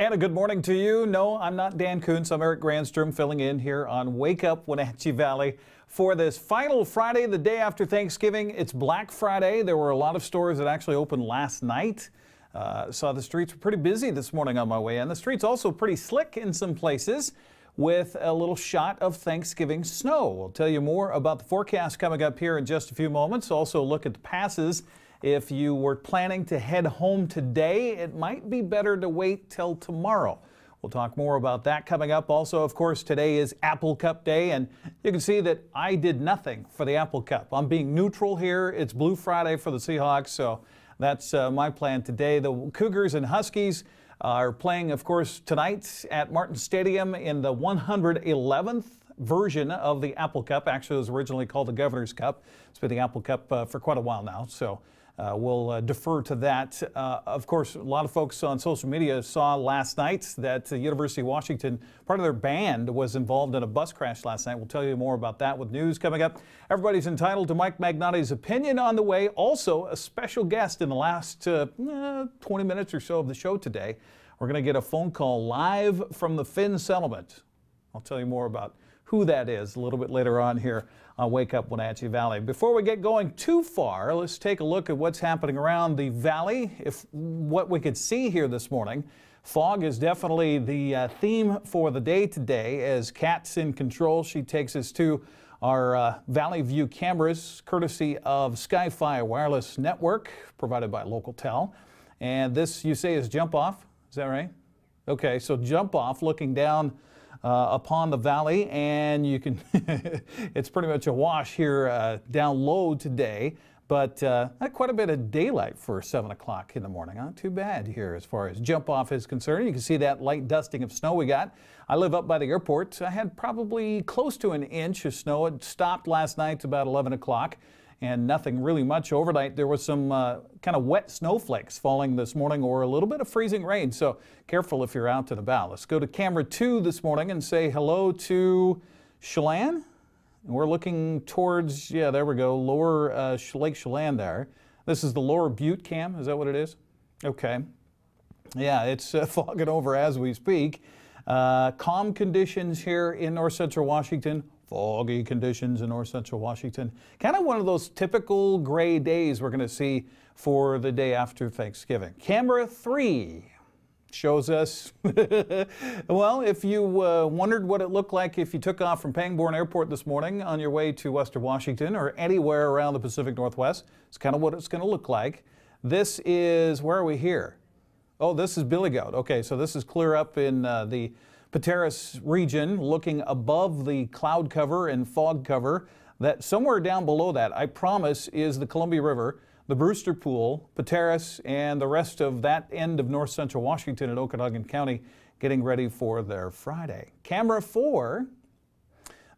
And a good morning to you. No, I'm not Dan Kuntz. I'm Eric Granstrom filling in here on Wake Up Wenatchee Valley for this final Friday, the day after Thanksgiving. It's Black Friday. There were a lot of stores that actually opened last night. Saw the streets were pretty busy this morning on my way in. The streets also pretty slick in some places with a little shot of Thanksgiving snow. We'll tell you more about the forecast coming up here in just a few moments. Also look at the passes. If you were planning to head home today, it might be better to wait till tomorrow. We'll talk more about that coming up. Also, of course, today is Apple Cup Day, and you can see that I did nothing for the Apple Cup. I'm being neutral here. It's Blue Friday for the Seahawks, so that's my plan today. The Cougars and Huskies are playing, of course, tonight at Martin Stadium in the 111th version of the Apple Cup. Actually, it was originally called the Governor's Cup. It's been the Apple Cup for quite a while now, so we'll defer to that. Of course, a lot of folks on social media saw last night that the University of Washington, part of their band was involved in a bus crash last night. We'll tell you more about that with news coming up. Everybody's entitled to Mike Magnotti's opinion on the way. Also, a special guest in the last 20 minutes or so of the show today. We're going to get a phone call live from the Finn settlement. I'll tell you more about who that is a little bit later on here on Wake Up Wenatchee Valley. Before we get going too far, let's take a look at what's happening around the valley. What we could see here this morning, fog is definitely the theme for the day today. As Kat's in control, she takes us to our Valley View cameras, courtesy of Sky-Fi Wireless Network, provided by Local-Tel. And this, you say, is jump off? Is that right? Okay, so jump off, looking down upon the valley, and you can it's pretty much a wash here down low today, but not quite a bit of daylight for 7 o'clock in the morning. Not too bad here as far as jump off is concerned. You can see that light dusting of snow we got. I live up by the airport. I had probably close to an inch of snow. It stopped last night about 11 o'clock. And nothing really much overnight. There was some kind of wet snowflakes falling this morning, or a little bit of freezing rain. So careful if you're out and about. Let's go to camera 2 this morning and say hello to Chelan. We're looking towards, yeah, there we go, lower Lake Chelan there. This is the lower Butte cam. Is that what it is? Okay. Yeah, it's fogging over as we speak. Calm conditions here in north central Washington. Foggy conditions in north central Washington. Kind of one of those typical gray days we're going to see for the day after Thanksgiving. Camera 3 shows us, well, if you wondered what it looked like if you took off from Pangborn Airport this morning on your way to Western Washington or anywhere around the Pacific Northwest, it's kind of what it's going to look like. This is, where are we here? Oh, this is Billy Goat. Okay, so this is clear up in the Pateros region, looking above the cloud cover and fog cover. That somewhere down below that, I promise, is the Columbia River, the Brewster Pool, Pateros, and the rest of that end of north central Washington and Okanagan County getting ready for their Friday. Camera 4,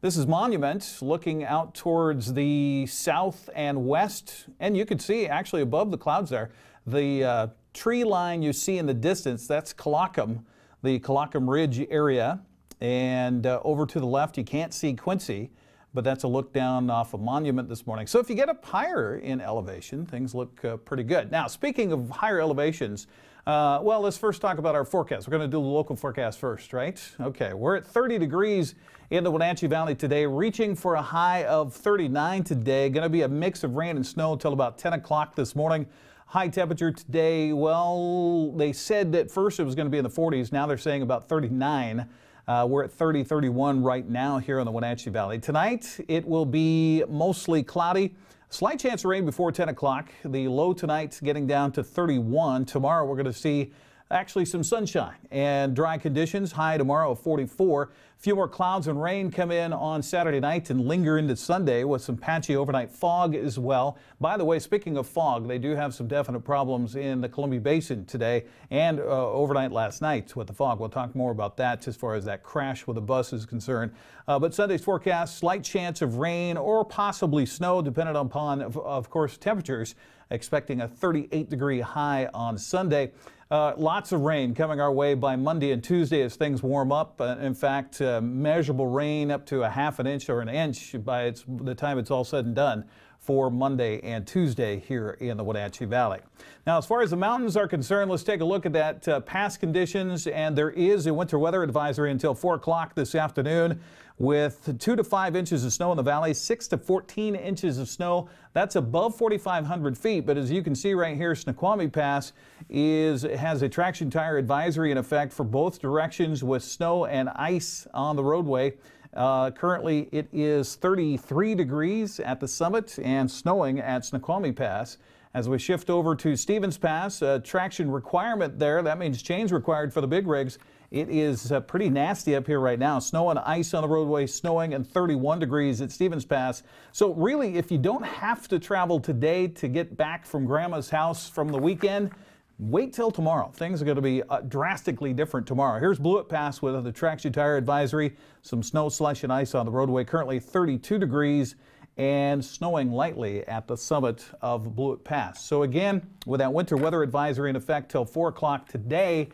this is Monument, looking out towards the south and west, and you can see actually above the clouds there, the tree line you see in the distance, that's Colocum, the Colocum Ridge area, and over to the left you can't see Quincy, but that's a look down off of Monument this morning. So if you get up higher in elevation, things look pretty good. Now, speaking of higher elevations, well, let's first talk about our forecast. We're going to do the local forecast first, right? Okay, we're at 30 degrees in the Wenatchee Valley today, reaching for a high of 39 today. Going to be a mix of rain and snow until about 10 o'clock this morning. High temperature today, well, they said at first it was going to be in the 40s. Now they're saying about 39. We're at 30, 31 right now here in the Wenatchee Valley. Tonight, it will be mostly cloudy. Slight chance of rain before 10 o'clock. The low tonight getting down to 31. Tomorrow, we're going to see actually some sunshine and dry conditions. High tomorrow of 44. A few more clouds and rain come in on Saturday night and linger into Sunday with some patchy overnight fog as well. By the way, speaking of fog, they do have some definite problems in the Columbia Basin today and overnight last night with the fog. We'll talk more about that as far as that crash with the bus is concerned. But Sunday's forecast, slight chance of rain or possibly snow depending upon, of course, temperatures. Expecting a 38-degree high on Sunday. Lots of rain coming our way by Monday and Tuesday as things warm up. In fact, measurable rain up to a half an inch or an inch by the time it's all said and done for Monday and Tuesday here in the Wenatchee Valley. Now, as far as the mountains are concerned, let's take a look at that past conditions, and there is a winter weather advisory until 4 o'clock this afternoon with 2 to 5 inches of snow in the valley, 6 to 14 inches of snow. That's above 4,500 feet, but as you can see right here, Snoqualmie Pass has a traction tire advisory in effect for both directions with snow and ice on the roadway. Currently, it is 33 degrees at the summit and snowing at Snoqualmie Pass. As we shift over to Stevens Pass, traction requirement there. That means chains required for the big rigs. It is pretty nasty up here right now. Snow and ice on the roadway, snowing, and 31 degrees at Stevens Pass. So really, if you don't have to travel today to get back from Grandma's house from the weekend, wait till tomorrow. Things are going to be drastically different tomorrow. Here's Blewett Pass with the traction tire advisory. Some snow, slush, and ice on the roadway. Currently 32 degrees and snowing lightly at the summit of Blewett Pass. So again, with that winter weather advisory in effect till 4 o'clock today,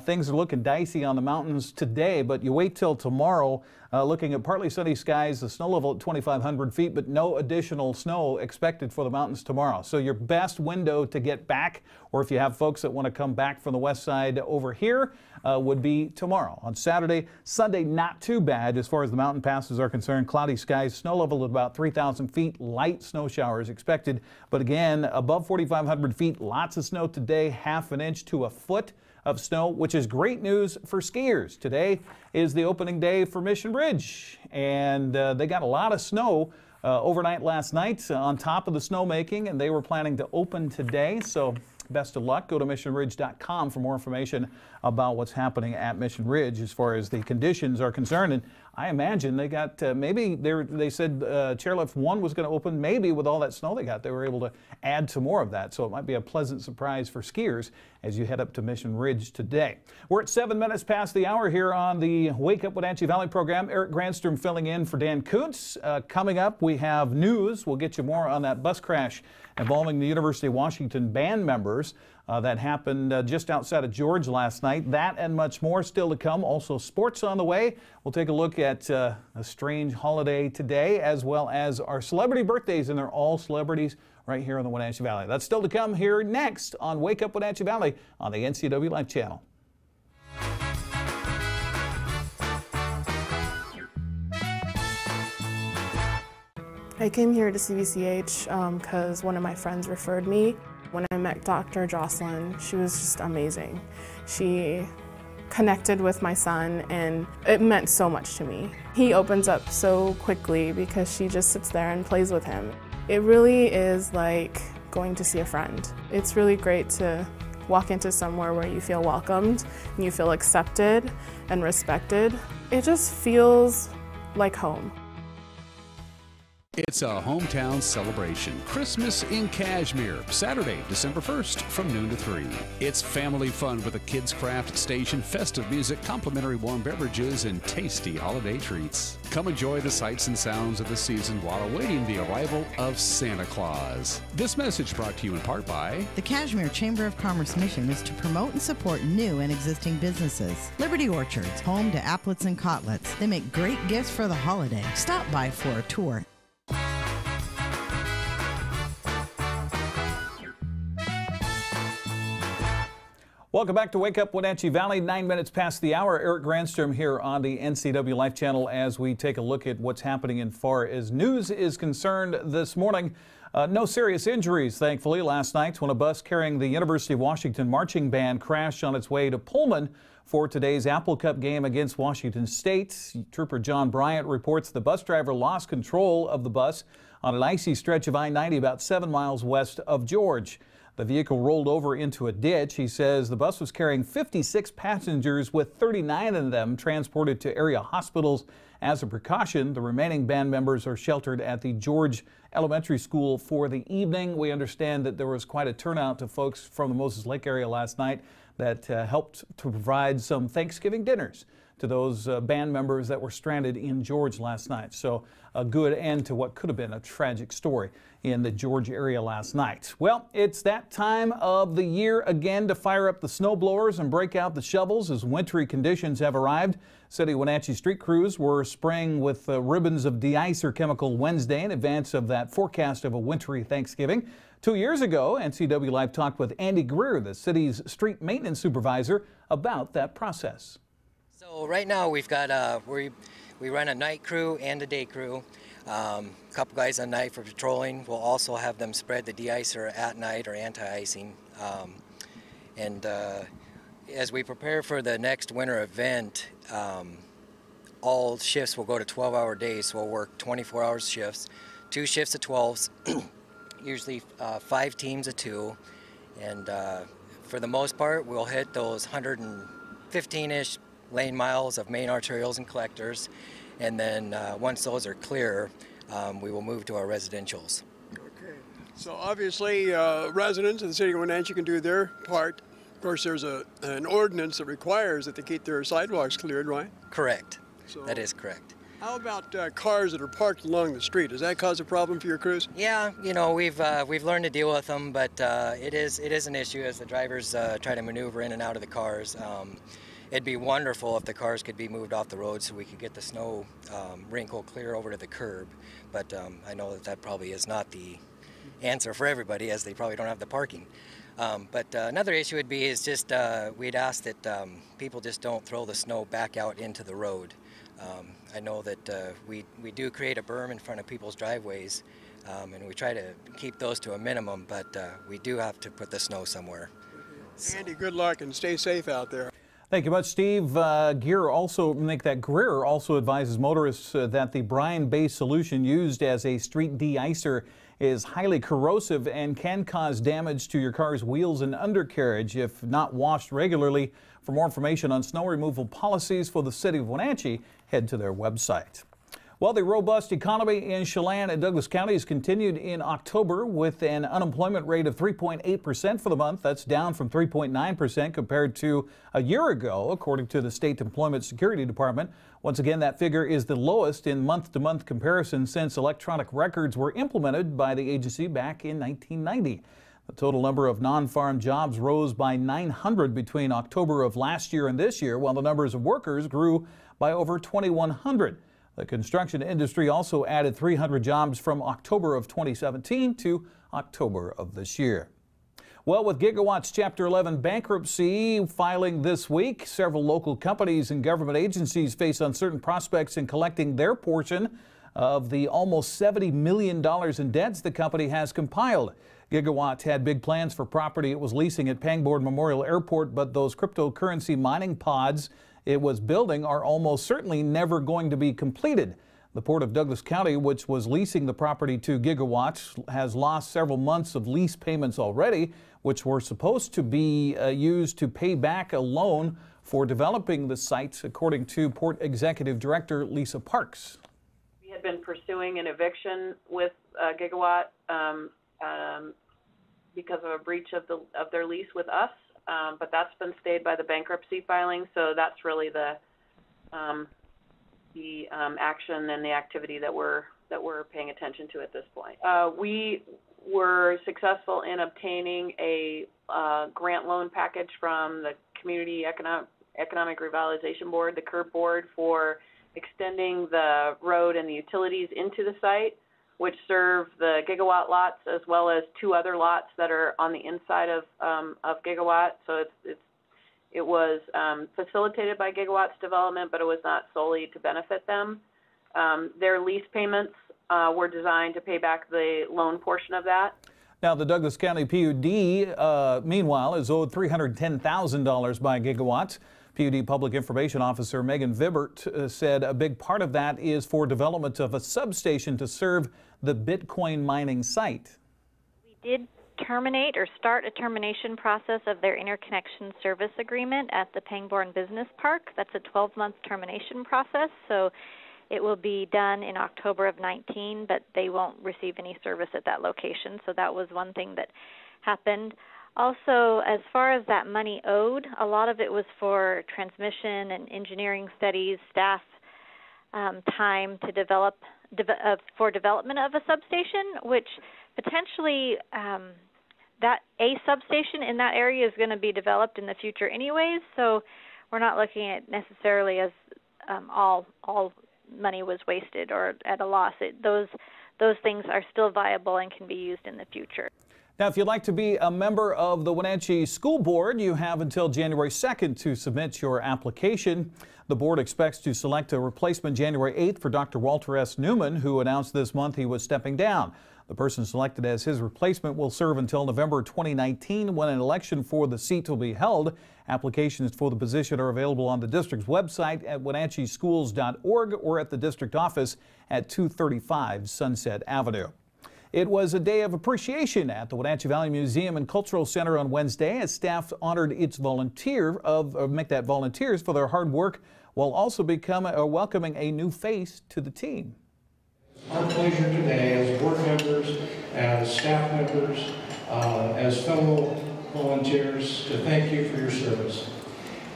things are looking dicey on the mountains today, but you wait till tomorrow. Looking at partly sunny skies, the snow level at 2,500 feet, but no additional snow expected for the mountains tomorrow. So your best window to get back, or if you have folks that want to come back from the west side over here, would be tomorrow. On Saturday, Sunday, not too bad as far as the mountain passes are concerned. Cloudy skies, snow level at about 3,000 feet, light snow showers expected. But again, above 4,500 feet, lots of snow today, half an inch to a foot of snow, which is great news for skiers. Today is the opening day for Mission Ridge, and they got a lot of snow overnight last night on top of the snowmaking, and they were planning to open today. So best of luck. Go to missionridge.com for more information about what's happening at Mission Ridge as far as the conditions are concerned. And I imagine they got maybe they said Chairlift 1 was going to open. Maybe with all that snow they got, they were able to add some more of that. So it might be a pleasant surprise for skiers as you head up to Mission Ridge today. We're at 7 minutes past the hour here on the Wake Up Wenatchee Valley program. Eric Granstrom filling in for Dan Kuntz. Coming up, we have news. We'll get you more on that bus crash involving the University of Washington band members that happened just outside of George last night. That and much more still to come. Also sports on the way. We'll take a look at a strange holiday today, as well as our celebrity birthdays, and they're all celebrities right here in the Wenatchee Valley. That's still to come here next on Wake Up Wenatchee Valley on the NCWLIFE Channel. I came here to CVCH because one of my friends referred me. When I met Dr. Jocelyn, she was just amazing. She connected with my son, and it meant so much to me. He opens up so quickly because she just sits there and plays with him. It really is like going to see a friend. It's really great to walk into somewhere where you feel welcomed and you feel accepted and respected. It just feels like home. It's a hometown celebration. Christmas in Cashmere, Saturday, December 1st from noon to 3. It's family fun with a kids' craft station, festive music, complimentary warm beverages, and tasty holiday treats. Come enjoy the sights and sounds of the season while awaiting the arrival of Santa Claus. This message brought to you in part by the Cashmere Chamber of Commerce mission is to promote and support new and existing businesses. Liberty Orchards, home to applets and cotlets. They make great gifts for the holiday. Stop by for a tour. Welcome back to Wake Up Wenatchee Valley. 9 minutes past the hour. Eric Granstrom here on the NCWLIFE Channel as we take a look at what's happening in far as news is concerned this morning. No serious injuries, thankfully, last night when a bus carrying the University of Washington marching band crashed on its way to Pullman for today's Apple Cup game against Washington State. Trooper John Bryant reports the bus driver lost control of the bus on an icy stretch of I-90 about 7 miles west of George. The vehicle rolled over into a ditch. He says the bus was carrying 56 passengers with 39 of them transported to area hospitals. As a precaution, the remaining band members are sheltered at the George Elementary School for the evening. We understand that there was quite a turnout to folks from the Moses Lake area last night. that helped to provide some Thanksgiving dinners to those band members that were stranded in George last night. So a good end to what could have been a tragic story in the George area last night. Well, it's that time of the year again to fire up the snow blowers and break out the shovels as wintry conditions have arrived. City of Wenatchee street crews were spraying with ribbons of de-icer chemical Wednesday in advance of that forecast of a wintry Thanksgiving. 2 years ago, NCWLIFE talked with Andy Greer, the city's street maintenance supervisor, about that process. So right now we've got we run a night crew and a day crew. A couple guys on night for patrolling. We'll also have them spread the de-icer at night or anti-icing. As we prepare for the next winter event, all shifts will go to 12-hour days. So we'll work 24-hour shifts, 2 shifts of 12s, usually 5 teams of 2. And for the most part, we'll hit those 115-ish lane miles of main arterials and collectors, and then once those are clear, we will move to our residentials. Okay. So obviously residents of the city of Wenatchee can do their part. Of course, there's an ordinance that requires that they keep their sidewalks cleared, right? Correct. So, that is correct. How about cars that are parked along the street? Does that cause a problem for your crews? Yeah, you know, we've learned to deal with them, but it is an issue as the drivers try to maneuver in and out of the cars. It'd be wonderful if the cars could be moved off the road so we could get the snow wrinkle clear over to the curb, but I know that probably is not the answer for everybody, as they probably don't have the parking. But another issue would be is just we'd ask that people just don't throw the snow back out into the road. I know that we do create a berm in front of people's driveways, and we try to keep those to a minimum, but we do have to put the snow somewhere. So. Andy, good luck and stay safe out there. Thank you much, Steve. Greer also advises motorists that the brine-based solution used as a street de-icer is highly corrosive and can cause damage to your car's wheels and undercarriage if not washed regularly. For more information on snow removal policies for the city of Wenatchee, head to their website. Well, the robust economy in Chelan and Douglas counties continued in October with an unemployment rate of 3.8% for the month. That's down from 3.9% compared to a year ago, according to the State Employment Security Department. Once again, that figure is the lowest in month-to-month comparison since electronic records were implemented by the agency back in 1990. The total number of non-farm jobs rose by 900 between October of last year and this year, while the numbers of workers grew by over 2,100. The construction industry also added 300 jobs from October of 2017 to October of this year. Well, with Gigawatt's Chapter 11 bankruptcy filing this week, several local companies and government agencies face uncertain prospects in collecting their portion of the almost $70 million in debts the company has compiled. Gigawatt had big plans for property it was leasing at Pangbourne Memorial Airport, but those cryptocurrency mining pods it was building are almost certainly never going to be completed. The Port of Douglas County, which was leasing the property to Gigawatt, has lost several months of lease payments already, which were supposed to be used to pay back a loan for developing the site, according to Port Executive Director Lisa Parks. We had been pursuing an eviction with Gigawatt because of a breach of their lease with us. But that's been stayed by the bankruptcy filing, so that's really the action and the activity that we're paying attention to at this point. We were successful in obtaining a grant loan package from the Community Economic Revitalization Board, the CURB board, for extending the road and the utilities into the site, which serve the Gigawatt lots as well as 2 other lots that are on the inside of Gigawatt. So it was facilitated by Gigawatt's development, but it was not solely to benefit them. Their lease payments were designed to pay back the loan portion of that. Now, the Douglas County PUD, meanwhile, is owed $310,000 by Gigawatt. PUD Public Information Officer Megan Vibert said a big part of that is for development of a substation to serve the Bitcoin mining site. We did terminate or start a termination process of their interconnection service agreement at the Pangbourne Business Park. That's a 12-month termination process, so it will be done in October of 19, but they won't receive any service at that location. So that was one thing that happened. Also, as far as that money owed, a lot of it was for transmission and engineering studies, staff time to for development of a substation, which potentially that a substation in that area is going to be developed in the future anyways, so we're not looking at necessarily as all money was wasted or at a loss. Those things are still viable and can be used in the future. Now, if you'd like to be a member of the Wenatchee School Board, you have until January 2nd to submit your application. The board expects to select a replacement January 8th for Dr. Walter S. Newman, who announced this month he was stepping down. The person selected as his replacement will serve until November 2019, when an election for the seat will be held. Applications for the position are available on the district's website at wenatcheeschools.org or at the district office at 235 Sunset Avenue. It was a day of appreciation at the Wenatchee Valley Museum and Cultural Center on Wednesday as staff honored its volunteers for their hard work, while also welcoming a new face to the team. Our pleasure today as board members, as staff members, as fellow volunteers to thank you for your service.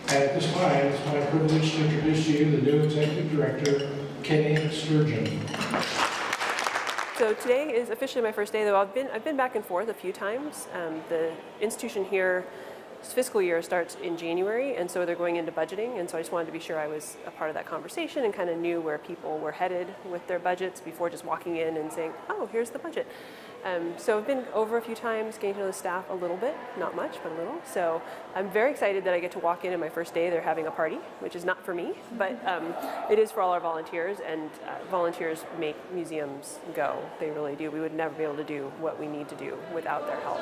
At this time, it's my privilege to introduce to you the new Executive Director, Kenny Sturgeon. So today is officially my first day, though I've been back and forth a few times. The institution here's fiscal year starts in January, and so they're going into budgeting, and so I just wanted to be sure I was a part of that conversation and kind of knew where people were headed with their budgets before just walking in and saying, oh, here's the budget. So I've been over a few times, getting to know the staff a little bit, not much, but a little. So I'm very excited that I get to walk in, and my first day they're having a party, which is not for me, but it is for all our volunteers, and volunteers make museums go. They really do. We would never be able to do what we need to do without their help.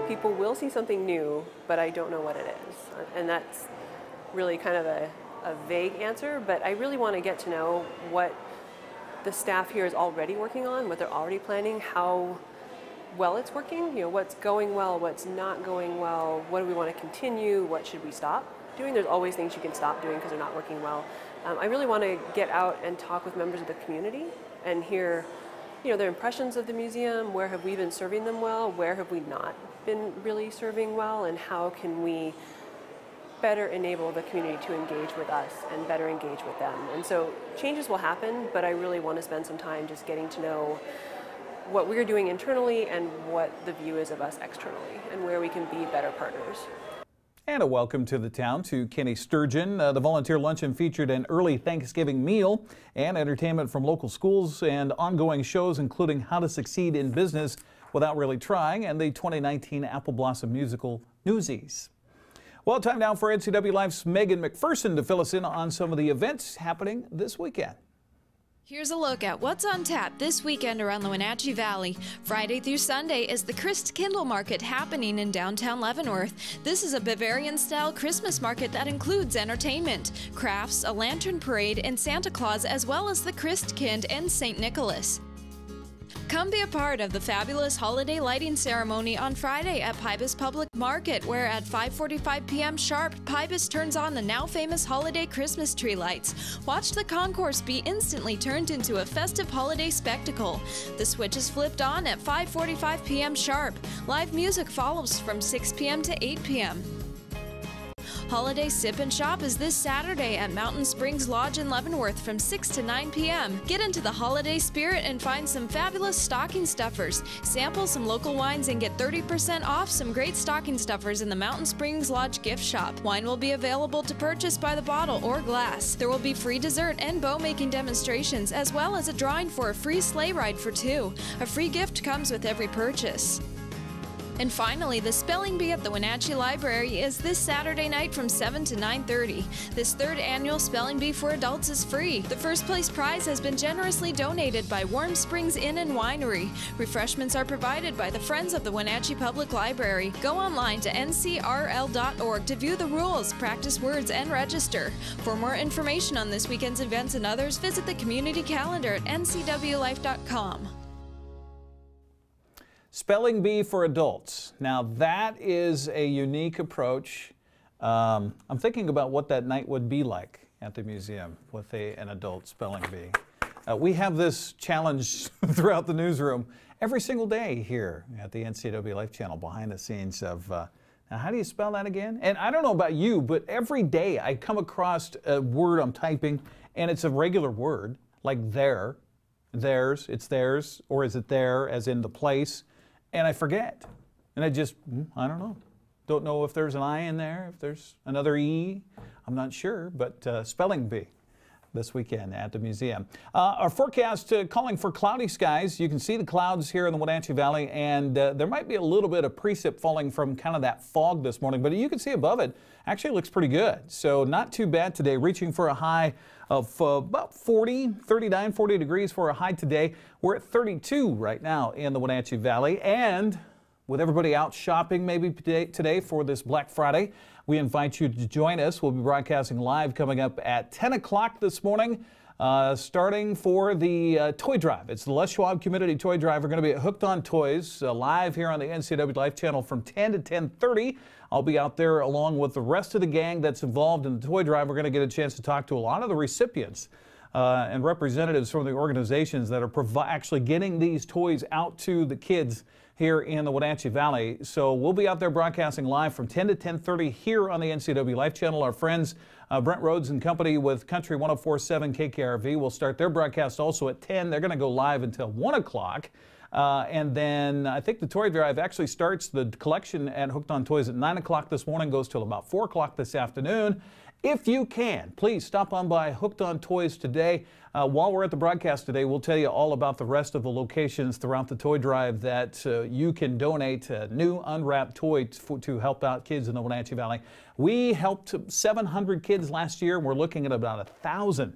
People will see something new, but I don't know what it is. And that's really kind of a vague answer, but I really want to get to know what the staff here is already working on, what they're already planning, how well it's working, you know, what's going well, what's not going well, what do we want to continue, what should we stop doing. There's always things you can stop doing because they're not working well. I really want to get out and talk with members of the community and hear, you know, their impressions of the museum. Where have we been serving them well? Where have we not been really serving well? And how can we better enable the community to engage with us and better engage with them? And so changes will happen, but I really want to spend some time just getting to know what we're doing internally and what the view is of us externally and where we can be better partners. And a welcome to the town to Kenny Sturgeon. The volunteer luncheon featured an early Thanksgiving meal and entertainment from local schools and ongoing shows including How to Succeed in Business Without Really Trying and the 2019 Apple Blossom musical Newsies. Well, time now for NCWLIFE's Megan McPherson to fill us in on some of the events happening this weekend. Here's a look at what's on tap this weekend around the Wenatchee Valley. Friday through Sunday is the Christ-Kindle Market happening in downtown Leavenworth. This is a Bavarian-style Christmas market that includes entertainment, crafts, a lantern parade, and Santa Claus, as well as the Christkind and St. Nicholas. Come be a part of the fabulous holiday lighting ceremony on Friday at Pybus Public Market, where at 5:45 p.m. sharp, Pybus turns on the now famous holiday Christmas tree lights. Watch the concourse be instantly turned into a festive holiday spectacle. The switch is flipped on at 5:45 p.m. sharp. Live music follows from 6 p.m. to 8 p.m. Holiday Sip and Shop is this Saturday at Mountain Springs Lodge in Leavenworth from 6 to 9 p.m. Get into the holiday spirit and find some fabulous stocking stuffers. Sample some local wines and get 30% off some great stocking stuffers in the Mountain Springs Lodge gift shop. Wine will be available to purchase by the bottle or glass. There will be free dessert and bow making demonstrations, as well as a drawing for a free sleigh ride for two. A free gift comes with every purchase. And finally, the Spelling Bee at the Wenatchee Library is this Saturday night from 7 to 9:30. This third annual Spelling Bee for adults is free. The first place prize has been generously donated by Warm Springs Inn and Winery. Refreshments are provided by the Friends of the Wenatchee Public Library. Go online to ncrl.org to view the rules, practice words, and register. For more information on this weekend's events and others, visit the community calendar at ncwlife.com. Spelling Bee for adults. Now that is a unique approach. I'm thinking about what that night would be like at the museum with an adult spelling bee. We have this challenge throughout the newsroom every single day here at the NCWLIFE Channel, behind the scenes of, now how do you spell that again? And I don't know about you, but every day I come across a word I'm typing, and it's a regular word, like there, theirs, it's theirs, or is it there, as in the place, and I forget. And I just, I don't know. Don't know if there's an I in there, if there's another E. I'm not sure, but spelling bee this weekend at the museum. Our forecast calling for cloudy skies. You can see the clouds here in the Wenatchee Valley, and there might be a little bit of precip falling from kind of that fog this morning, but you can see above it actually looks pretty good. So not too bad today, reaching for a high of about 39, 40 degrees for a high today. We're at 32 right now in the Wenatchee Valley, and with everybody out shopping maybe today for this Black Friday, we invite you to join us. We'll be broadcasting live coming up at 10 o'clock this morning, starting for the toy drive. It's the Les Schwab Community Toy Drive. We're going to be at Hooked on Toys live here on the NCWLIFE Channel from 10 to 10:30. I'll be out there along with the rest of the gang that's involved in the toy drive. We're going to get a chance to talk to a lot of the recipients and representatives from the organizations that are actually getting these toys out to the kids here in the Wenatchee Valley. So we'll be out there broadcasting live from 10 to 10:30 here on the NCWLIFE Channel. Our friends Brent Rhodes and company with Country 104.7 KKRV will start their broadcast also at 10. They're going to go live until 1 o'clock. And then I think the toy drive actually starts the collection at Hooked on Toys at 9 o'clock this morning, goes till about 4 o'clock this afternoon. If you can, please stop on by Hooked on Toys today. While we're at the broadcast today, we'll tell you all about the rest of the locations throughout the toy drive that you can donate a new unwrapped toy to help out kids in the Wenatchee Valley. We helped 700 kids last year, and we're looking at about 1,000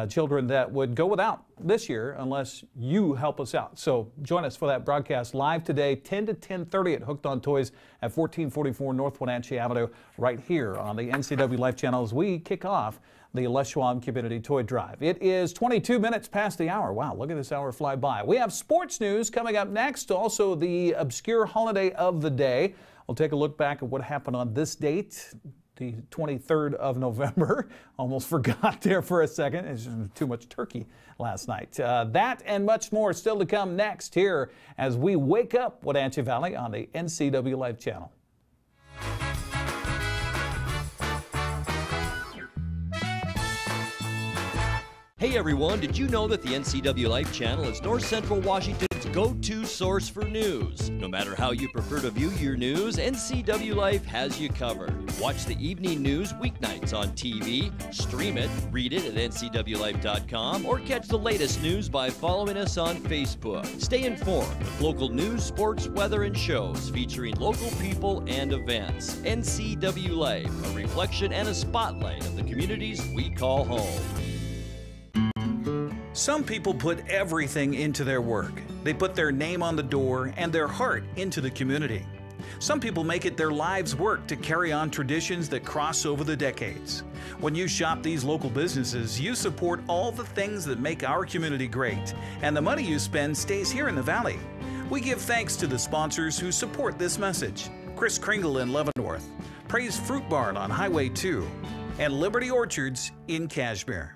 children that would go without this year unless you help us out. So join us for that broadcast live today, 10 to 10:30 at Hooked on Toys at 1444 North Wenatchee Avenue, right here on the NCWLIFE Channel as we kick off the Les Schwab Community Toy Drive. It is 22 minutes past the hour. Wow, look at this hour fly by. We have sports news coming up next, also the obscure holiday of the day. We'll take a look back at what happened on this date, the 23rd of November. Almost forgot there for a second. It's too much turkey last night. That and much more still to come next here as we wake up Wenatchee Valley on the NCWLIFE Channel. Hey everyone, did you know that the NCWLIFE Channel is North Central Washington's go-to source for news? No matter how you prefer to view your news, NCWLIFE has you covered. Watch the evening news weeknights on TV, stream it, read it at ncwlife.com, or catch the latest news by following us on Facebook. Stay informed with local news, sports, weather, and shows featuring local people and events. NCWLIFE, a reflection and a spotlight of the communities we call home. Some people put everything into their work. They put their name on the door and their heart into the community. Some people make it their life's work to carry on traditions that cross over the decades. When you shop these local businesses, you support all the things that make our community great, and the money you spend stays here in the Valley. We give thanks to the sponsors who support this message: Chris Kringle in Leavenworth, Praise Fruit Barn on Highway 2, and Liberty Orchards in Cashmere.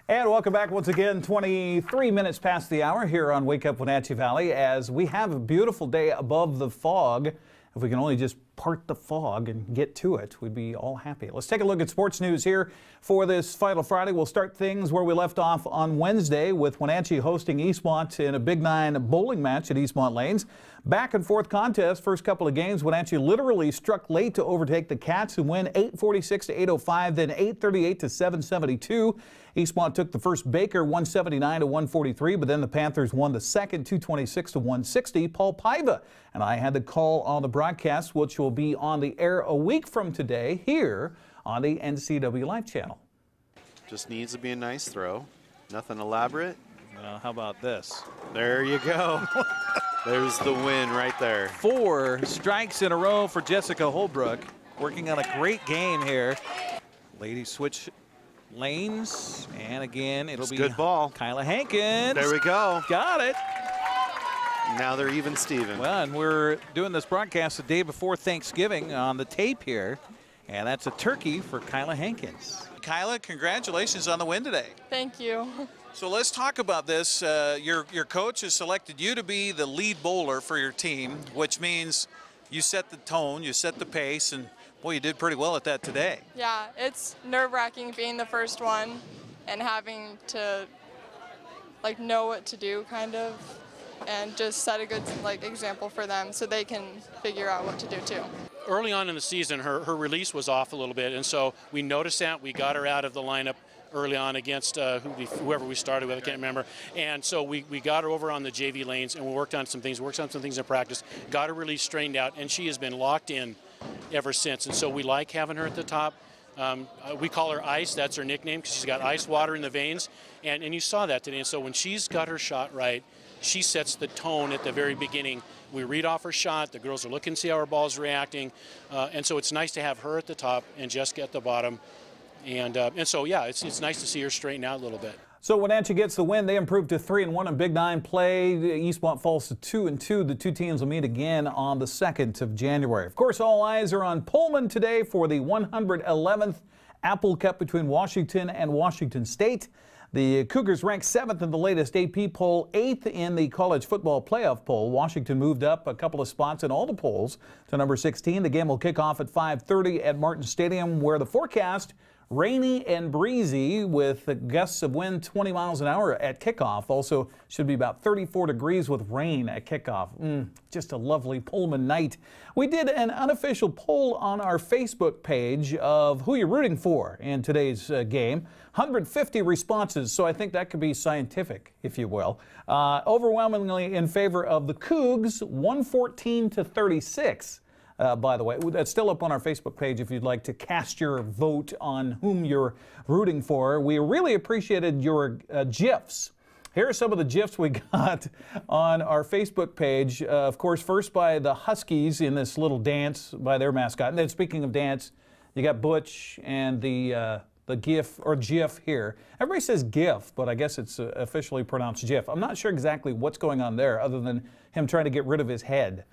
And welcome back once again, 23 minutes past the hour here on Wake Up Wenatchee Valley, as we have a beautiful day above the fog. If we can only just part the fog and get to it, we'd be all happy. Let's take a look at sports news here for this final Friday. We'll start things where we left off on Wednesday with Wenatchee hosting Eastmont in a Big 9 bowling match at Eastmont Lanes. Back and forth contest, first couple of games, Wenatchee literally struck late to overtake the Cats and win 846 to 805, then 838 to 772. Eastmont took the first Baker 179 to 143, but then the Panthers won the second 226 to 160. Paul Paiva and I had the call on the broadcast, which will be on the air a week from today here on the NCWLIFE Channel. Just needs to be a nice throw. Nothing elaborate. How about this? There you go. There's the win right there. 4 strikes in a row for Jessica Holbrook, working on a great game here. Ladies switch lanes, and again, it'll be good ball. Kyla Hankins. There we go. Got it. Now they're even, Steven. Well, and we're doing this broadcast the day before Thanksgiving on the tape here, and that's a turkey for Kyla Hankins. Kyla, congratulations on the win today. Thank you. So let's talk about this. Your coach has selected you to be the lead bowler for your team, which means you set the tone, you set the pace, and boy, you did pretty well at that today. Yeah, it's nerve-wracking being the first one and having to like know what to do kind of, and just set a good example for them so they can figure out what to do too. Early on in the season, her release was off a little bit, and so we noticed that. We got her out of the lineup early on against whoever we started with, I can't remember. And so we got her over on the JV lanes, and we worked on some things in practice, got her release straightened out, and she has been locked in ever since. And so we like having her at the top. We call her Ice, that's her nickname, because she's got ice water in the veins. And you saw that today. And so when she's got her shot right, she sets the tone at the very beginning. We read off her shot, the girls are looking to see how her ball's reacting. And so it's nice to have her at the top and Jessica at the bottom. And so, yeah, it's nice to see her straighten out a little bit. So Wenatchee gets the win. They improved to 3-1 in Big 9 play. Eastmont falls to 2-2. The two teams will meet again on the 2nd of January. Of course, all eyes are on Pullman today for the 111th Apple Cup between Washington and Washington State. The Cougars ranked 7th in the latest AP poll, 8th in the college football playoff poll. Washington moved up a couple of spots in all the polls to number 16. The game will kick off at 5:30 at Martin Stadium, where the forecast rainy and breezy with gusts of wind 20 miles an hour at kickoff. Also should be about 34 degrees with rain at kickoff. Just a lovely Pullman night. We did an unofficial poll on our Facebook page of who you're rooting for in today's game. 150 responses, so I think that could be scientific, if you will. Overwhelmingly in favor of the Cougs, 114-36. By the way, that's still up on our Facebook page if you'd like to cast your vote on whom you're rooting for. We really appreciated your GIFs. Here are some of the GIFs we got on our Facebook page. Of course, first by the Huskies in this little dance by their mascot. And then speaking of dance, you got Butch and the GIF or GIF here. Everybody says GIF, but I guess it's officially pronounced GIF. I'm not sure exactly what's going on there other than him trying to get rid of his head.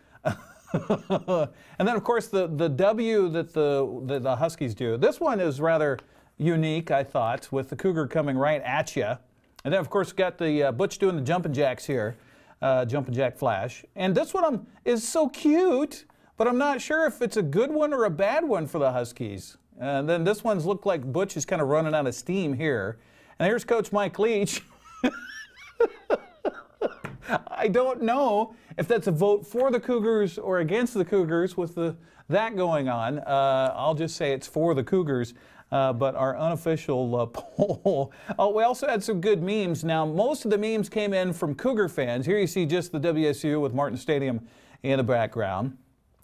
And then, of course, the W that the Huskies do. This one is rather unique, I thought, with the Cougar coming right at you. And then, of course, got the Butch doing the jumping jacks here, jumping jack flash. And this one is so cute, but I'm not sure if it's a good one or a bad one for the Huskies. And then this one's looked like Butch is kind of running out of steam here. And here's Coach Mike Leach. I don't know if that's a vote for the Cougars or against the Cougars with that going on. I'll just say it's for the Cougars, but our unofficial poll. Oh, we also had some good memes. Now, most of the memes came in from Cougar fans. Here you see just the WSU with Martin Stadium in the background.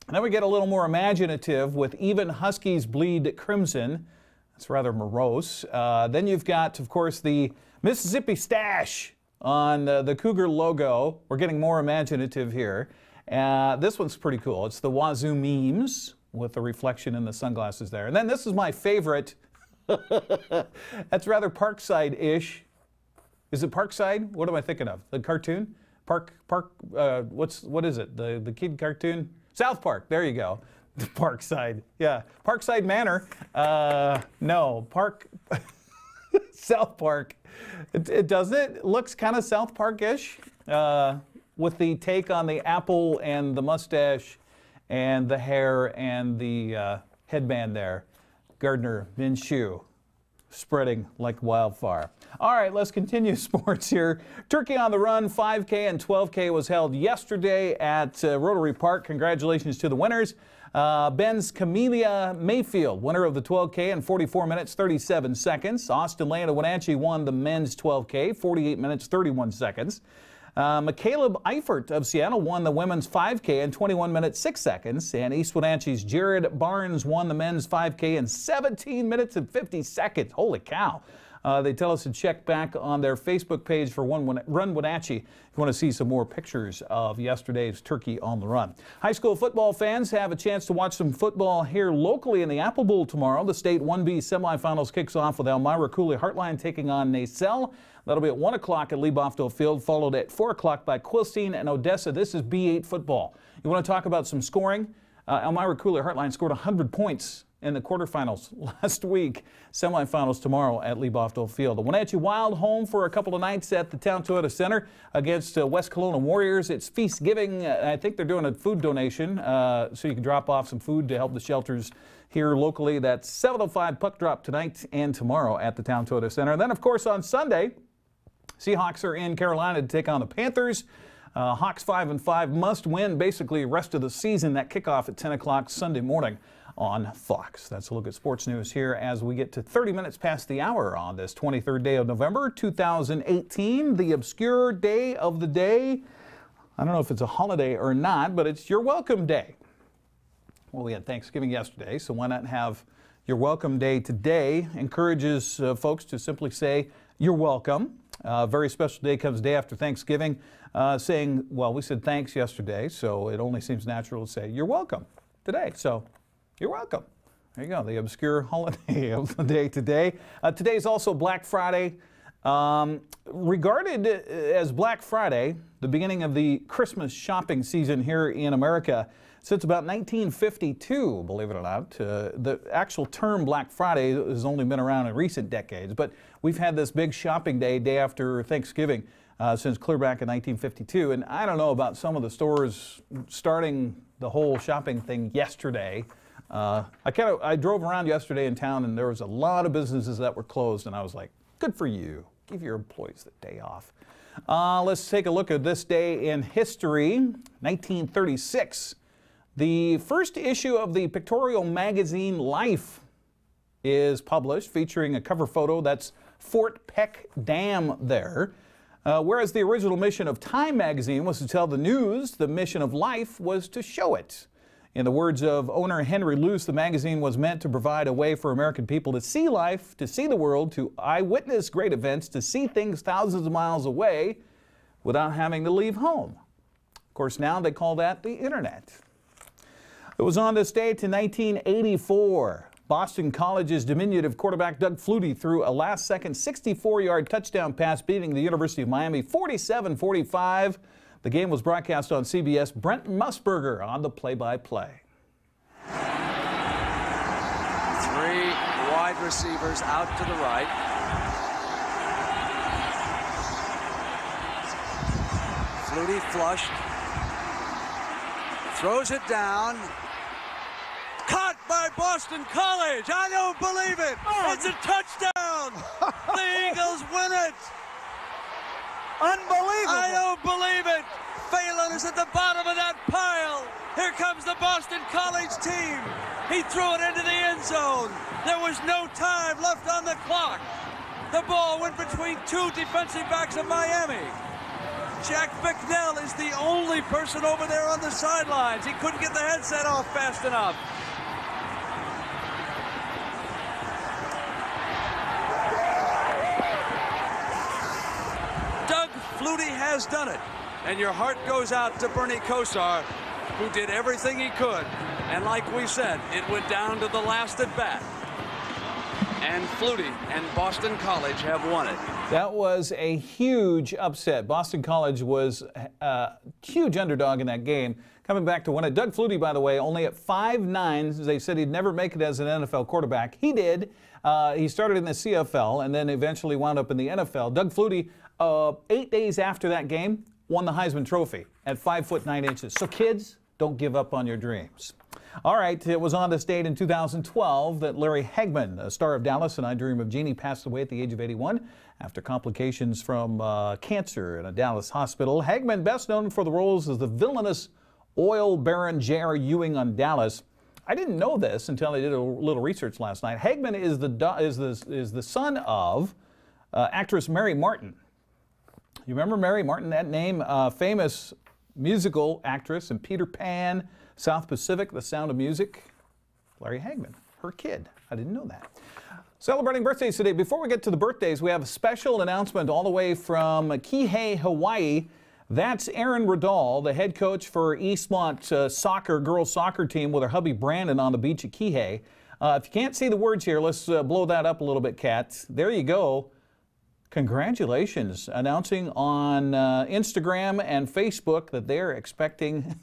And then we get a little more imaginative with even Huskies bleed crimson. That's rather morose. Then you've got, of course, the Mississippi stash on the Cougar logo. We're getting more imaginative here. This one's pretty cool. It's the Wazoo memes with the reflection in the sunglasses there. And then this is my favorite. That's rather Parkside-ish. Is it Parkside? What am I thinking of? The cartoon? What is it? The kid cartoon? South Park. There you go. Parkside. Yeah. Parkside Manor. No. South Park. It doesn't. It looks kind of South Park-ish with the take on the apple and the mustache and the hair and the headband there. Gardner Minshew spreading like wildfire. All right, let's continue sports here. Turkey on the Run 5K and 12K was held yesterday at Rotary Park. Congratulations to the winners. Ben's Camellia Mayfield, winner of the 12K in 44 minutes, 37 seconds. Austin Lane of Wenatchee won the men's 12K, 48 minutes, 31 seconds. McCaleb Eifert of Seattle won the women's 5K in 21 minutes, 6 seconds. And East Wenatchee's Jared Barnes won the men's 5K in 17 minutes and 50 seconds. Holy cow. They tell us to check back on their Facebook page for Run Wenatchee if you want to see some more pictures of yesterday's Turkey on the Run. High school football fans have a chance to watch some football here locally in the Apple Bowl tomorrow. The state 1B semifinals kicks off with Elmira Cooley Heartline taking on Nacelle. That'll be at 1 o'clock at Lee Bofto Field, followed at 4 o'clock by Quilcene and Odessa. This is B8 football. You want to talk about some scoring? Elmira Cooley Heartline scored 100 points in the quarterfinals last week. Semifinals tomorrow at Lieboftel Field. The Wenatchee Wild home for a couple of nights at the Town Toyota Center against West Kelowna Warriors. It's feast giving. I think they're doing a food donation, so you can drop off some food to help the shelters here locally. That's 7:05 puck drop tonight and tomorrow at the Town Toyota Center. And then, of course, on Sunday, Seahawks are in Carolina to take on the Panthers. Hawks 5-5 must win basically rest of the season. That kickoff at 10 o'clock Sunday morning on Fox. That's a look at sports news here as we get to 30 minutes past the hour on this 23rd day of November 2018, the obscure day of the day. I don't know if it's a holiday or not, but it's your welcome day. Well, we had Thanksgiving yesterday, so why not have your welcome day today? Encourages folks to simply say you're welcome. A very special day comes day after Thanksgiving, saying, well, we said thanks yesterday, so it only seems natural to say you're welcome today. So you're welcome. There you go, the obscure holiday of the day today. Today is also Black Friday. Regarded as Black Friday, the beginning of the Christmas shopping season here in America since about 1952, believe it or not. The actual term Black Friday has only been around in recent decades, but we've had this big shopping day after Thanksgiving, since clear back in 1952. And I don't know about some of the stores starting the whole shopping thing yesterday. I drove around yesterday in town and there was a lot of businesses that were closed, and I was like, good for you. Give your employees the day off. Let's take a look at this day in history. 1936. The first issue of the pictorial magazine Life is published, featuring a cover photo. That's Fort Peck Dam there. Whereas the original mission of Time magazine was to tell the news, the mission of Life was to show it. In the words of owner Henry Luce, the magazine was meant to provide a way for American people to see life, to see the world, to eyewitness great events, to see things thousands of miles away without having to leave home. Of course, now they call that the Internet. It was on this day to 1984. Boston College's diminutive quarterback Doug Flutie threw a last-second 64-yard touchdown pass, beating the University of Miami 47-45. The game was broadcast on CBS. Brent Musburger on the play-by-play. Three wide receivers out to the right. Flutie flushed. Throws it down. Caught by Boston College. I don't believe it. It's a touchdown. The Eagles win it. Unbelievable. I don't believe it. Phelan is at the bottom of that pile. Here comes the Boston College team. He threw it into the end zone. There was no time left on the clock. The ball went between two defensive backs of Miami. Jack Bicknell is the only person over there on the sidelines. He couldn't get the headset off fast enough. Doug Flutie has done it. And your heart goes out to Bernie Kosar, who did everything he could. And like we said, it went down to the last at bat. And Flutie and Boston College have won it. That was a huge upset. Boston College was a huge underdog in that game. Coming back to win it. Doug Flutie, by the way, only at 5'9". They said he'd never make it as an NFL quarterback. He did. He started in the CFL and then eventually wound up in the NFL. Doug Flutie, 8 days after that game, won the Heisman Trophy at 5'9". So kids, don't give up on your dreams. All right, it was on this date in 2012 that Larry Hagman, a star of Dallas and I Dream of Jeannie, passed away at the age of 81 after complications from cancer in a Dallas hospital. Hagman, best known for the roles as the villainous oil baron J.R. Ewing on Dallas. I didn't know this until I did a little research last night. Hagman is the son of actress Mary Martin. You remember Mary Martin, that name? Famous musical actress in Peter Pan, South Pacific, The Sound of Music. Larry Hagman, her kid. I didn't know that. Celebrating birthdays today. Before we get to the birthdays, we have a special announcement all the way from Kihei, Hawaii. That's Erin Riddall, the head coach for Eastmont girls soccer team with her hubby Brandon on the beach at Kihei. If you can't see the words here, let's blow that up a little bit, Kat. There you go. Congratulations, announcing on Instagram and Facebook that they're expecting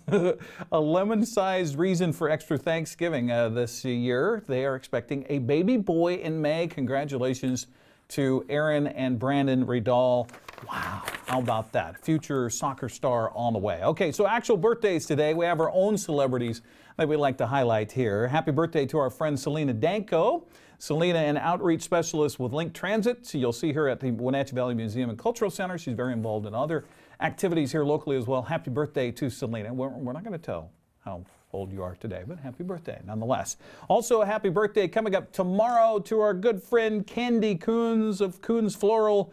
a lemon-sized reason for extra Thanksgiving this year. They are expecting a baby boy in May. Congratulations to Aaron and Brandon Riedel. Wow, how about that? Future soccer star on the way. Okay, so actual birthdays today. We have our own celebrities that we like to highlight here. Happy birthday to our friend Selena Danko. Selena, an outreach specialist with Link Transit. So you'll see her at the Wenatchee Valley Museum and Cultural Center. She's very involved in other activities here locally as well. Happy birthday to Selena. We're not going to tell how old you are today, but happy birthday nonetheless. Also a happy birthday coming up tomorrow to our good friend Candy Coons of Coons Floral.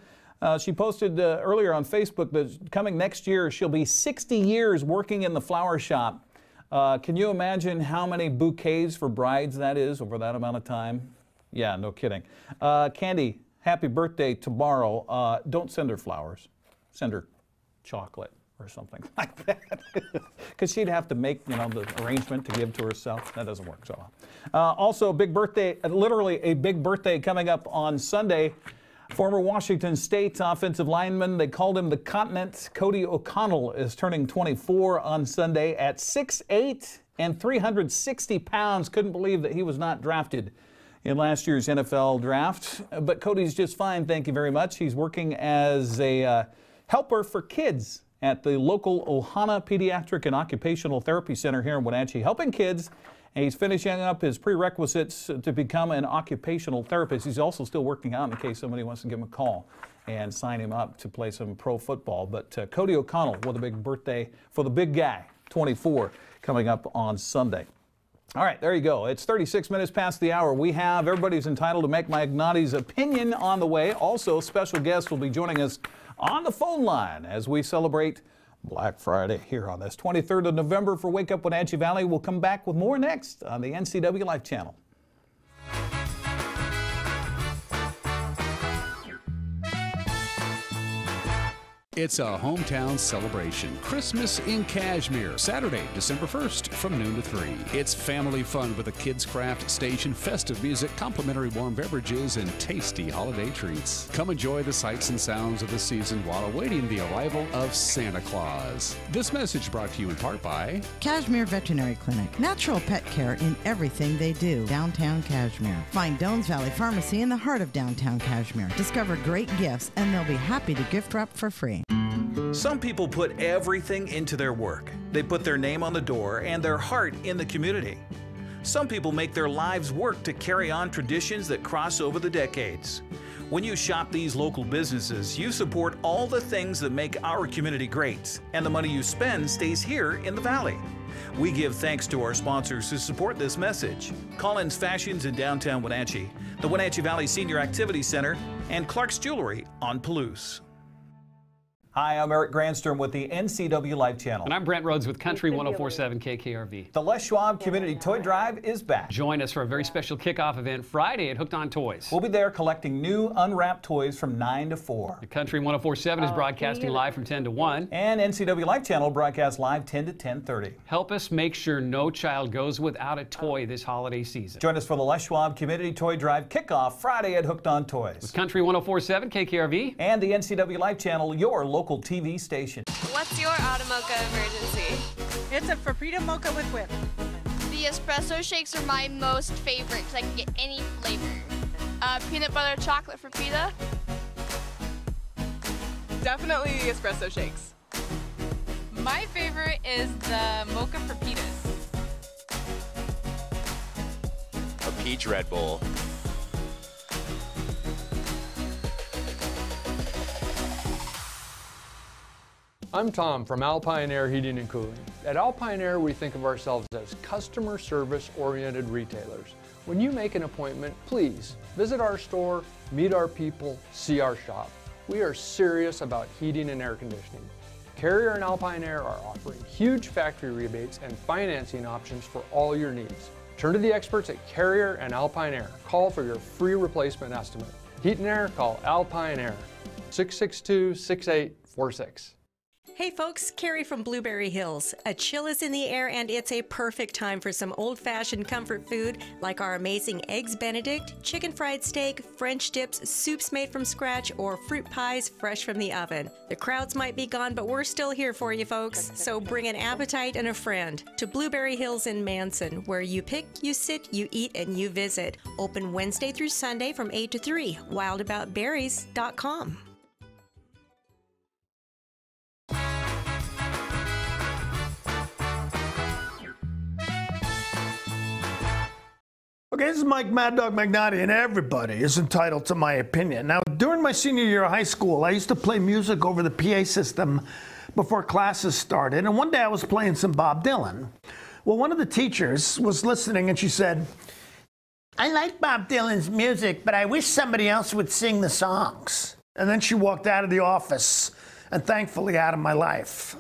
She posted earlier on Facebook that coming next year she'll be 60 years working in the flower shop. Can you imagine how many bouquets for brides that is over that amount of time? Yeah, no kidding. Candy, happy birthday tomorrow. Don't send her flowers. Send her chocolate or something like that. Because she'd have to make, the arrangement to give to herself. That doesn't work so well. Also, a big birthday, literally a big birthday coming up on Sunday. Former Washington State offensive lineman, they called him the Continent. Cody O'Connell is turning 24 on Sunday at 6'8" and 360 pounds. Couldn't believe that he was not drafted in last year's NFL draft. But Cody's just fine, thank you very much. He's working as a helper for kids at the local Ohana Pediatric and Occupational Therapy Center here in Wenatchee, helping kids. And he's finishing up his prerequisites to become an occupational therapist. He's also still working out in case somebody wants to give him a call and sign him up to play some pro football. But Cody O'Connell with a big birthday for the big guy, 24, coming up on Sunday. All right, there you go. It's 36 minutes past the hour. We have Everybody's Entitled to Make Magnotti's Opinion on the way. Also, special guests will be joining us on the phone line as we celebrate Black Friday here on this 23rd of November for Wake Up Wenatchee Valley. We'll come back with more next on the NCWLIFE Channel. It's a hometown celebration. Christmas in Cashmere, Saturday, December 1st from noon to 3. It's family fun with a kids' craft station, festive music, complimentary warm beverages, and tasty holiday treats. Come enjoy the sights and sounds of the season while awaiting the arrival of Santa Claus. This message brought to you in part by Cashmere Veterinary Clinic. Natural pet care in everything they do. Downtown Cashmere. Find Dones Valley Pharmacy in the heart of downtown Cashmere. Discover great gifts and they'll be happy to gift wrap for free. Some people put everything into their work. They put their name on the door and their heart in the community. Some people make their lives work to carry on traditions that cross over the decades. When you shop these local businesses, you support all the things that make our community great, and the money you spend stays here in the Valley. We give thanks to our sponsors who support this message: Collins Fashions in downtown Wenatchee, the Wenatchee Valley Senior Activity Center, and Clark's Jewelry on Palouse. Hi, I'm Eric Granstrom with the NCWLIFE Channel. And I'm Brent Rhodes with Country 104.7 KKRV. The Les Schwab Community Toy Drive is back. Join us for a very special kickoff event Friday at Hooked on Toys. We'll be there collecting new unwrapped toys from 9 to 4. The Country 104.7 is broadcasting live from 10 to 1. And NCWLIFE Channel broadcasts live 10 to 10:30. Help us make sure no child goes without a toy this holiday season. Join us for the Les Schwab Community Toy Drive kickoff Friday at Hooked on Toys. With Country 104.7 KKRV. And the NCWLIFE Channel, your local TV station. What's your Automocha emergency? It's a Frappuccino mocha with whip. The espresso shakes are my most favorite because I can get any flavor. Peanut butter chocolate Frappuccino. Definitely the espresso shakes. My favorite is the mocha Frappitas. A peach Red Bull. I'm Tom from Alpine Air Heating and Cooling. At Alpine Air, we think of ourselves as customer service-oriented retailers. When you make an appointment, please visit our store, meet our people, see our shop. We are serious about heating and air conditioning. Carrier and Alpine Air are offering huge factory rebates and financing options for all your needs. Turn to the experts at Carrier and Alpine Air. Call for your free replacement estimate. Heat and air, call Alpine Air, 662-6846. Hey folks, Carrie from Blueberry Hills. A chill is in the air and it's a perfect time for some old-fashioned comfort food like our amazing Eggs Benedict, chicken fried steak, French dips, soups made from scratch, or fruit pies fresh from the oven. The crowds might be gone, but we're still here for you folks. So bring an appetite and a friend to Blueberry Hills in Manson, where you pick, you sit, you eat, and you visit. Open Wednesday through Sunday from 8 to 3. wildaboutberries.com. Okay, this is Mike Mad Dog Magnotti, and everybody is entitled to my opinion. Now, during my senior year of high school, I used to play music over the PA system before classes started, and one day I was playing some Bob Dylan. Well, one of the teachers was listening, and she said, "I like Bob Dylan's music, but I wish somebody else would sing the songs." And then she walked out of the office, and thankfully out of my life.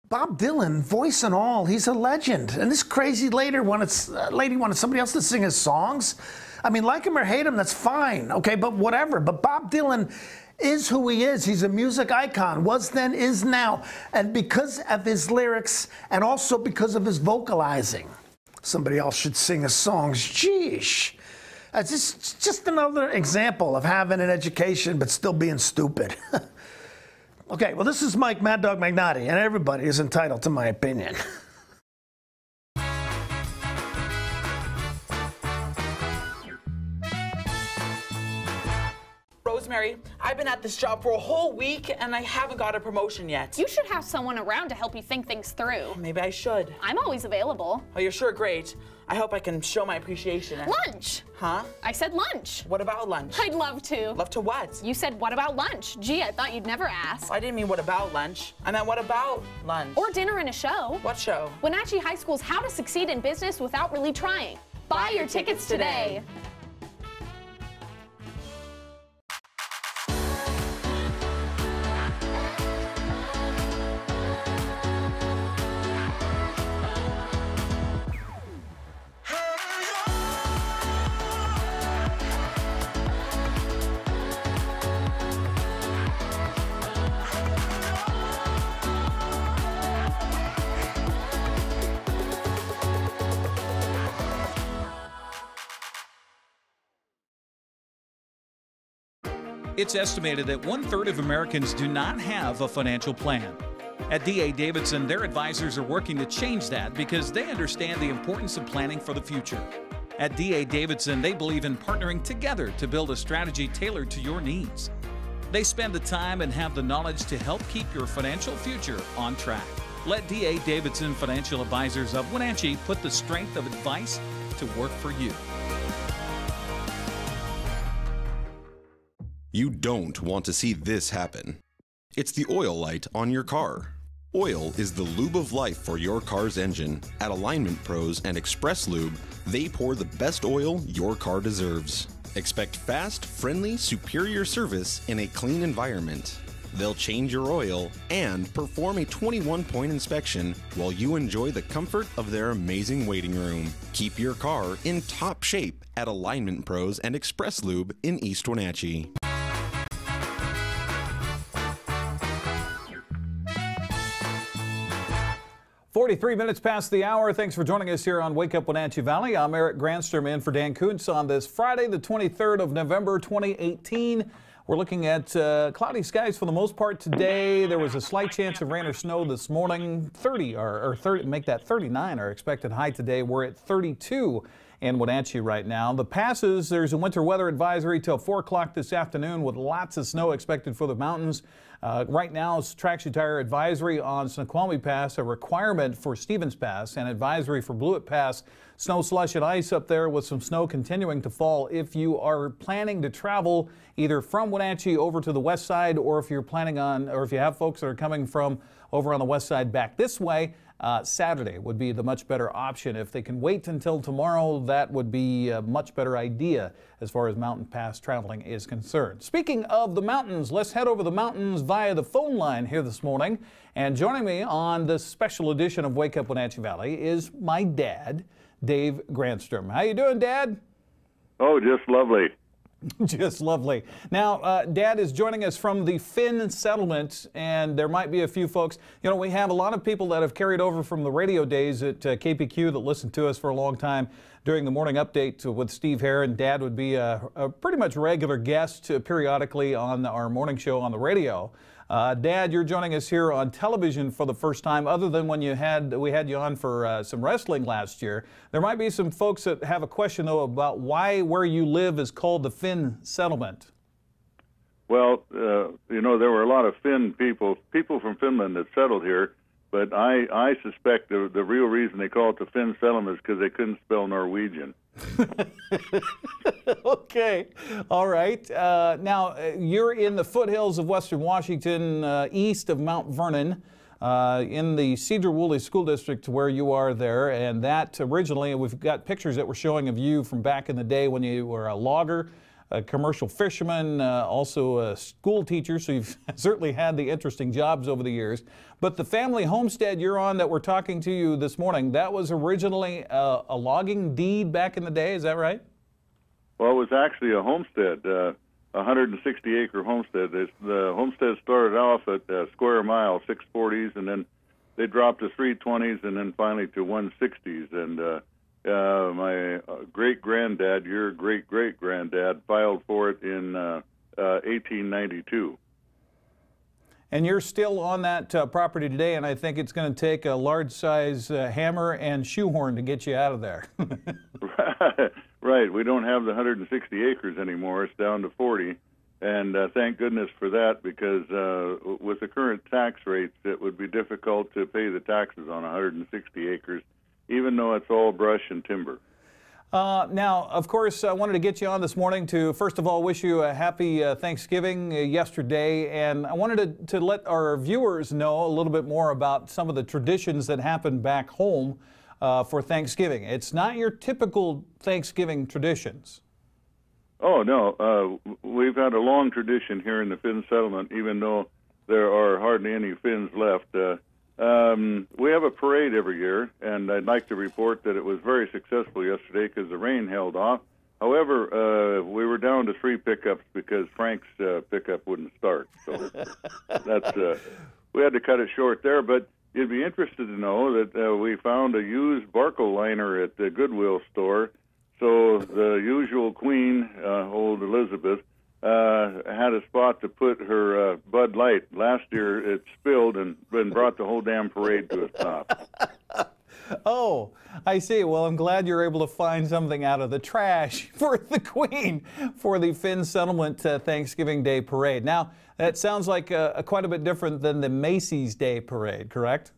Bob Dylan, voice and all, he's a legend. And this crazy lady wanted somebody else to sing his songs. I mean, like him or hate him, that's fine, okay, but whatever. But Bob Dylan is who he is. He's a music icon, was then, is now. And because of his lyrics and also because of his vocalizing, somebody else should sing his songs. Sheesh. It's just another example of having an education but still being stupid. Okay, well, this is Mike Mad Dog Magnotti, and everybody is entitled to my opinion. Rosemary, I've been at this job for a whole week, and I haven't got a promotion yet. You should have someone around to help you think things through. Maybe I should. I'm always available. Oh, you're sure great. I hope I can show my appreciation. Lunch! Huh? I said lunch. What about lunch? I'd love to. Love to what? You said, what about lunch? Gee, I thought you'd never ask. I didn't mean what about lunch. I meant what about lunch? Or dinner and a show. What show? Wenatchee High School's How to Succeed in Business Without Really Trying. Buy your tickets today. It's estimated that 1/3 of Americans do not have a financial plan. At D.A. Davidson, their advisors are working to change that because they understand the importance of planning for the future. At D.A. Davidson, they believe in partnering together to build a strategy tailored to your needs. They spend the time and have the knowledge to help keep your financial future on track. Let D.A. Davidson Financial Advisors of Wenatchee put the strength of advice to work for you. You don't want to see this happen. It's the oil light on your car. Oil is the lube of life for your car's engine. At Alignment Pros and Express Lube, they pour the best oil your car deserves. Expect fast, friendly, superior service in a clean environment. They'll change your oil and perform a 21-point inspection while you enjoy the comfort of their amazing waiting room. Keep your car in top shape at Alignment Pros and Express Lube in East Wenatchee. 43 minutes past the hour. Thanks for joining us here on Wake Up Wenatchee Valley. I'm Eric Granstrom in for Dan Kuntz on this Friday, the 23rd of November, 2018. We're looking at cloudy skies for the most part today. There was a slight chance of rain or snow this morning. 30, make that 39 our expected high today. We're at 32 in Wenatchee right now. The passes, there's a winter weather advisory till 4 o'clock this afternoon with lots of snow expected for the mountains. Right now, it's traction tire advisory on Snoqualmie Pass, a requirement for Stevens Pass, and advisory for Blewett Pass. Snow, slush, and ice up there with some snow continuing to fall if you are planning to travel either from Wenatchee over to the west side, or if you're planning on, or if you have folks that are coming from over on the west side back this way. Saturday would be the much better option. If they can wait until tomorrow, that would be a much better idea as far as mountain pass traveling is concerned. Speaking of the mountains, let's head over the mountains via the phone line here this morning. And joining me on this special edition of Wake Up Wenatchee Valley is my dad, Dave Granstrom. How you doing, Dad? Oh, just lovely. Just lovely. Now, Dad is joining us from the Finn settlement, and there might be a few folks. You know, we have a lot of people that have carried over from the radio days at KPQ that listened to us for a long time during the morning update with Steve Hare, and Dad would be a pretty much regular guest periodically on our morning show on the radio. Dad, you're joining us here on television for the first time, other than when we had you on for some wrestling last year. There might be some folks that have a question, though, about why where you live is called the Finn settlement. Well, you know, there were a lot of Finn people from Finland that settled here, but I suspect the real reason they call it the Finn settlement is because they couldn't spell Norwegian. Okay, all right. Now, you're in the foothills of Western Washington, east of Mount Vernon, in the Cedar Woolley School District where you are there, and that originally, we've got pictures that we're showing of you from back in the day when you were a logger, a commercial fisherman, also a school teacher, so you've certainly had the interesting jobs over the years. But the family homestead you're on that we're talking to you this morning, that was originally a logging deed back in the day, is that right? Well, it was actually a homestead, a 160-acre homestead. The homestead started off at square mile, 640s, and then they dropped to 320s, and then finally to 160s. And my great-granddad, your great-great-granddad, filed for it in 1892. And you're still on that property today, and I think it's going to take a large-size hammer and shoehorn to get you out of there. Right. We don't have the 160 acres anymore. It's down to 40. And thank goodness for that, because with the current tax rates, it would be difficult to pay the taxes on 160 acres, even though it's all brush and timber. Now, of course, I wanted to get you on this morning to, first of all, wish you a happy Thanksgiving yesterday. And I wanted to let our viewers know a little bit more about some of the traditions that happen back home for Thanksgiving. It's not your typical Thanksgiving traditions. Oh, no. We've had a long tradition here in the Finn settlement, even though there are hardly any Finns left. We have a parade every year, and I'd like to report that it was very successful yesterday because the rain held off. However, we were down to 3 pickups because Frank's pickup wouldn't start. So that's we had to cut it short there. But you'd be interested to know that we found a used Barco liner at the Goodwill store. So the usual queen, old Elizabeth, had a spot to put her Bud Light. Last year it spilled and brought the whole damn parade to a stop. Oh, I see. Well, I'm glad you're able to find something out of the trash for the Queen for the Finn Settlement Thanksgiving Day Parade. Now, that sounds like quite a bit different than the Macy's Day Parade, correct?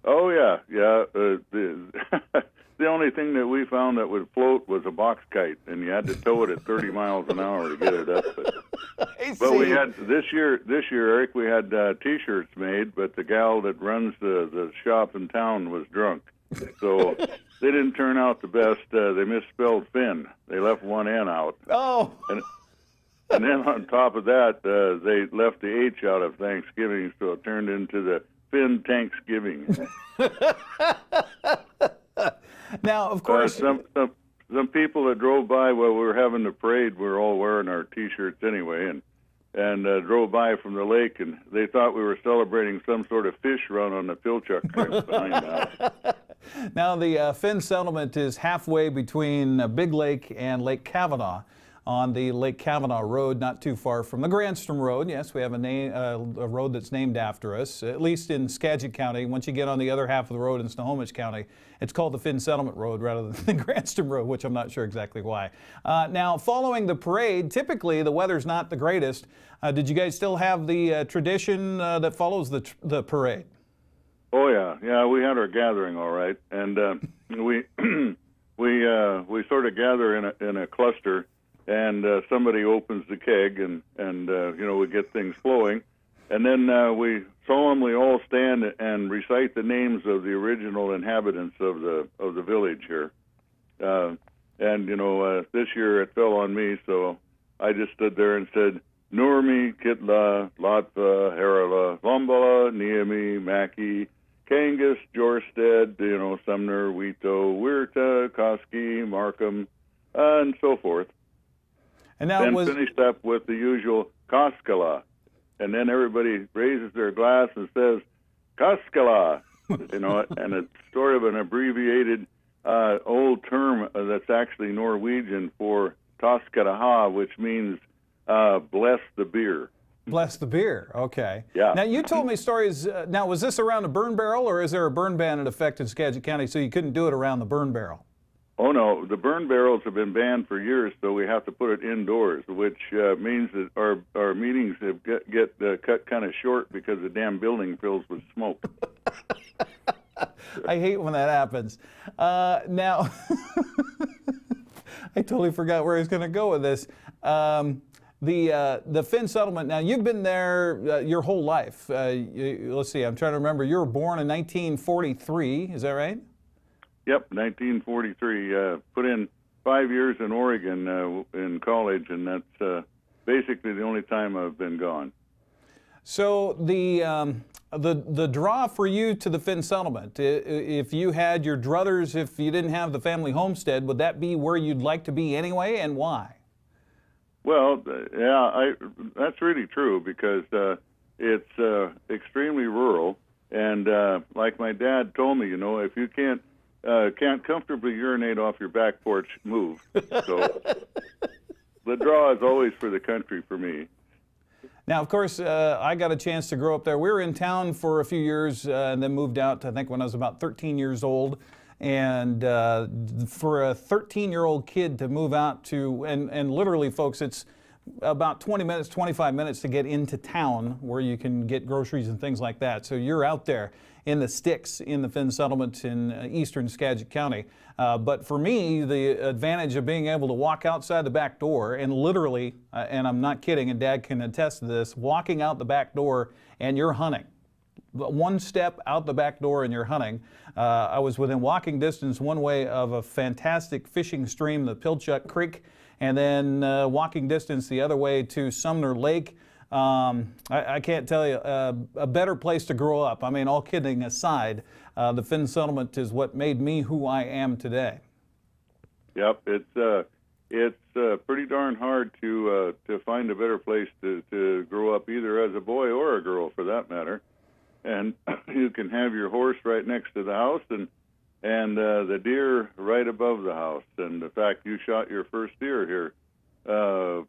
Oh, yeah. The only thing that we found that would float was a box kite, and you had to tow it at 30 miles an hour to get it up. But we had this year, Eric, we had T-shirts made, but the gal that runs the shop in town was drunk, so they didn't turn out the best. They misspelled Finn. They left one N out. Oh. And then on top of that, they left the H out of Thanksgiving, so it turned into the Finn Thanksgiving. Now, of course, some people that drove by while we were having the parade were all wearing our T-shirts anyway, and drove by from the lake, and they thought we were celebrating some sort of fish run on the Pilchuck Creek behind that. Now, the Finn Settlement is halfway between Big Lake and Lake Kavanaugh, on the Lake Kavanaugh Road, not too far from the Granstrom Road. Yes, we have a road that's named after us, at least in Skagit County. Once you get on the other half of the road in Snohomish County, it's called the Finn Settlement Road rather than the Granstrom Road, which I'm not sure exactly why. Now, following the parade, typically the weather's not the greatest. Did you guys still have the tradition that follows the parade? Oh, yeah. We had our gathering all right, and we sort of gather in a cluster. And somebody opens the keg, and we get things flowing, and then we solemnly all stand and recite the names of the original inhabitants of the village here. This year it fell on me, so I just stood there and said, Nurmi, Kitla, Latva, Harala, Lombala, Niemi, Mackey, Kangas, Jorsted, Sumner, Wheato, Weirta, Koski, Markham, and so forth. And now then finished up with the usual Koskala. And then everybody raises their glass and says, Koskala, you know, and it's sort of an abbreviated old term that's actually Norwegian for Toskadaha, which means bless the beer. Bless the beer, okay. Yeah. Now, you told me stories, now was this around a burn barrel, or is there a burn ban in effect in Skagit County so you couldn't do it around the burn barrel? Oh, no, the burn barrels have been banned for years, so we have to put it indoors, which means that our meetings have get cut kind of short because the damn building fills with smoke. I hate when that happens. Now, I totally forgot where I was going to go with this. The Finn settlement, now you've been there your whole life. Let's see, I'm trying to remember. You were born in 1943, is that right? Yep, 1943. Put in 5 years in Oregon in college, and that's basically the only time I've been gone. So the draw for you to the Finn settlement, if you had your druthers, if you didn't have the family homestead, would that be where you'd like to be anyway, and why? Well, yeah, that's really true because it's extremely rural, and like my dad told me, you know, if you can't comfortably urinate off your back porch, move. So the draw is always for the country for me. Now, of course, I got a chance to grow up there. We were in town for a few years and then moved out, I think, when I was about 13 years old. And for a 13-year-old kid to move out to, and literally, folks, it's about 20 minutes, 25 minutes to get into town where you can get groceries and things like that. So you're out there in the sticks in the Finn settlement in eastern Skagit County. But for me, the advantage of being able to walk outside the back door and literally, and I'm not kidding, and Dad can attest to this, walking out the back door and you're hunting. One step out the back door and you're hunting. I was within walking distance one way of a fantastic fishing stream, the Pilchuck Creek, and then walking distance the other way to Sumner Lake. I can't tell you a better place to grow up. I mean, all kidding aside, the Finn settlement is what made me who I am today. Yep, it's pretty darn hard to find a better place to grow up, either as a boy or a girl, for that matter. And you can have your horse right next to the house, and the deer right above the house. And in fact, you shot your first deer here,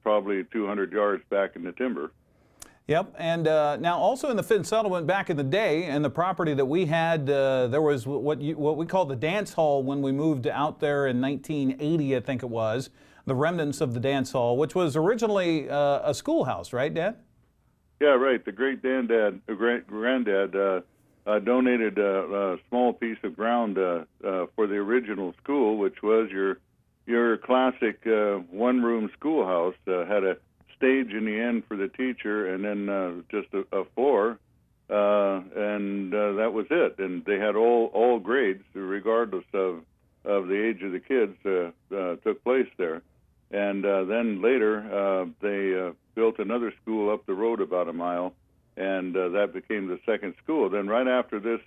probably 200 yards back in the timber. Yep, and now also in the Finn settlement back in the day, and the property that we had, there was what we call the dance hall when we moved out there in 1980, I think it was, the remnants of the dance hall, which was originally a schoolhouse, right, Dad? Yeah, right. The great granddad donated a small piece of ground for the original school, which was your classic one-room schoolhouse. Had a stage in the end for the teacher, and then just a floor, and that was it. And they had all grades, regardless of the age of the kids, took place there. And then later, they built another school up the road about a mile, and that became the second school. Then right after this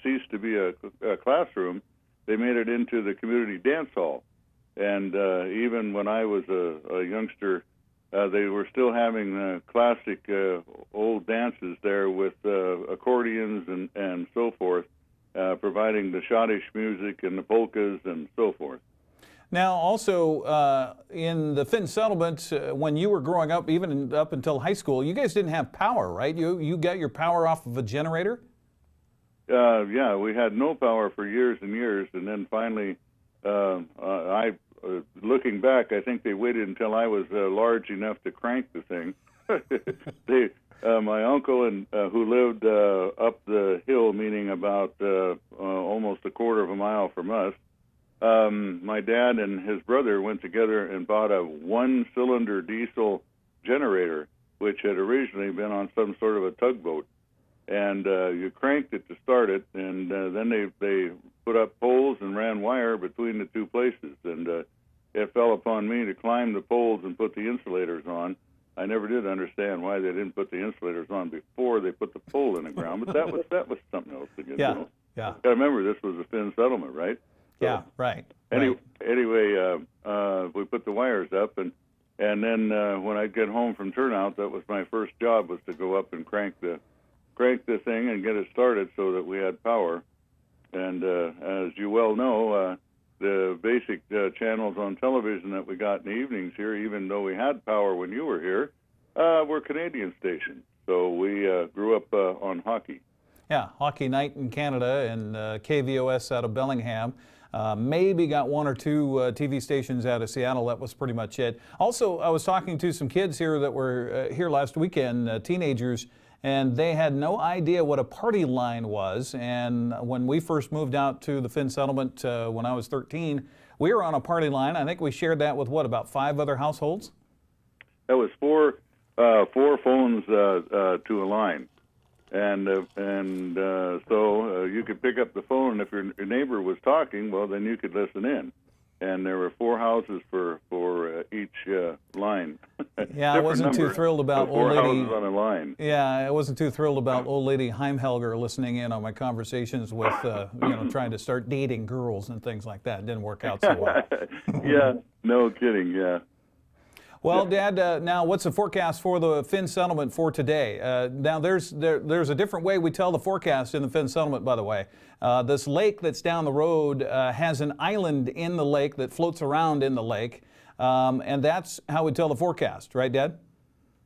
ceased to be a classroom, they made it into the community dance hall. And even when I was a youngster, they were still having classic old dances there with accordions and so forth, providing the schottisch music and the polkas and so forth. Now, also in the Finn settlement, when you were growing up, even up until high school, you guys didn't have power, right? You got your power off of a generator? Yeah, we had no power for years and years, and then finally, looking back, I think they waited until I was large enough to crank the thing. My uncle who lived up the hill, meaning about almost a quarter of a mile from us, my dad and his brother went together and bought a one-cylinder diesel generator, which had originally been on some sort of a tugboat. And you cranked it to start it, and then they put up poles and ran wire between the two places. And it fell upon me to climb the poles and put the insulators on. I never did understand why they didn't put the insulators on before they put the pole in the ground, but that was something else again. Yeah, you know? Yeah. Got to remember, this was a Finn settlement, right? So, yeah, right. Anyway, we put the wires up, and And then when I'd get home from turnout, that was my first job, was to go up and crank the thing and get it started so that we had power. And as you well know, the basic channels on television that we got in the evenings here, even though we had power when you were here, were Canadian stations. So we grew up on hockey. Yeah, Hockey Night in Canada and KVOS out of Bellingham. Maybe got one or two TV stations out of Seattle. That was pretty much it. Also, I was talking to some kids here that were here last weekend, teenagers, and they had no idea what a party line was. And when we first moved out to the Finn settlement when I was 13, we were on a party line. I think we shared that with, what, about 5 other households? That was four phones to a line. And so you could pick up the phone, and if your neighbor was talking, well, then you could listen in. And there were 4 houses for each line. Yeah, I wasn't too thrilled about old lady. 4 houses on a line. Yeah, I wasn't too thrilled about old lady Heimhelger listening in on my conversations with, trying to start dating girls and things like that. It didn't work out so well. Yeah, no kidding. Yeah. Well, Dad, now what's the forecast for the Finn settlement for today? Now there's a different way we tell the forecast in the Finn settlement, by the way. This lake that's down the road has an island in the lake that floats around in the lake, and that's how we tell the forecast, right, Dad?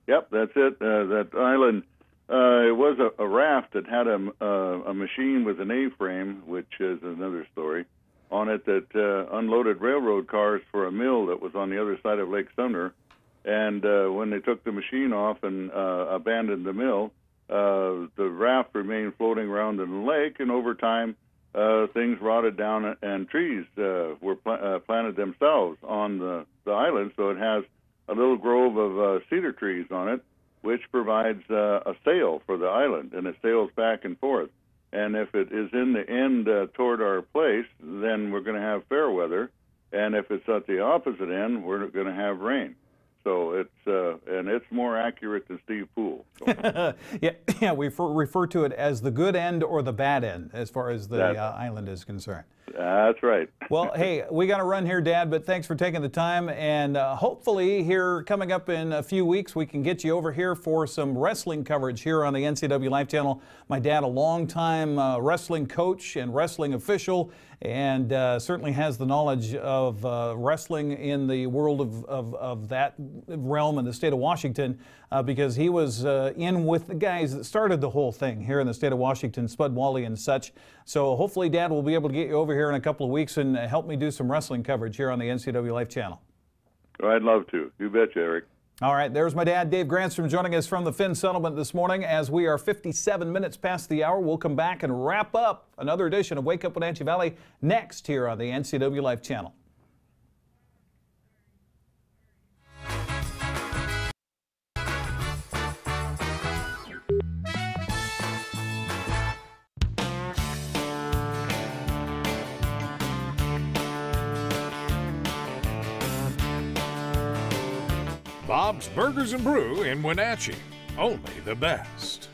Yep, that's it. That island, it was a raft that had a machine with an A-frame, which is another story, on it that unloaded railroad cars for a mill that was on the other side of Lake Sumner. And when they took the machine off and abandoned the mill, the raft remained floating around in the lake, and over time things rotted down and trees were planted themselves on the island. So it has a little grove of cedar trees on it, which provides a sail for the island, and it sails back and forth. And if it is in the end toward our place, then we're going to have fair weather. And if it's at the opposite end, we're going to have rain. So it's more accurate than Steve Poole. So. yeah, we refer to it as the good end or the bad end as far as the island is concerned. That's right. Well, hey, we got to run here, Dad, but thanks for taking the time. And hopefully here coming up in a few weeks, we can get you over here for some wrestling coverage here on the NCWLIFE Channel. My dad, a longtime wrestling coach and wrestling official, and certainly has the knowledge of wrestling in the world of that realm in the state of Washington, because he was in with the guys that started the whole thing here in the state of Washington, Spud Wally and such. So hopefully, Dad, will be able to get you over here in a couple of weeks and help me do some wrestling coverage here on the NCWLIFE Channel. I'd love to. You betcha, Eric. All right, there's my dad, Dave Granstrom, joining us from the Finn settlement this morning. As we are 57 minutes past the hour, we'll come back and wrap up another edition of Wake Up Wenatchee Valley next here on the NCWLIFE Channel. Bob's Burgers and Brew in Wenatchee. Only the best.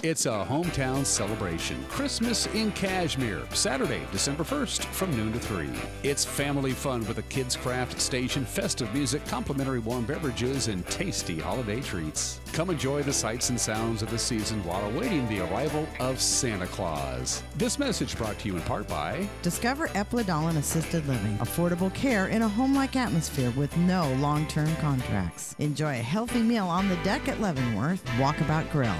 It's a hometown celebration. Christmas in Cashmere, Saturday, December 1st from noon to 3. It's family fun with a kids' craft station, festive music, complimentary warm beverages, and tasty holiday treats. Come enjoy the sights and sounds of the season while awaiting the arrival of Santa Claus. This message brought to you in part by Discover Eplidolin Assisted Living, affordable care in a home-like atmosphere with no long-term contracts. Enjoy a healthy meal on the deck at Leavenworth Walkabout Grill.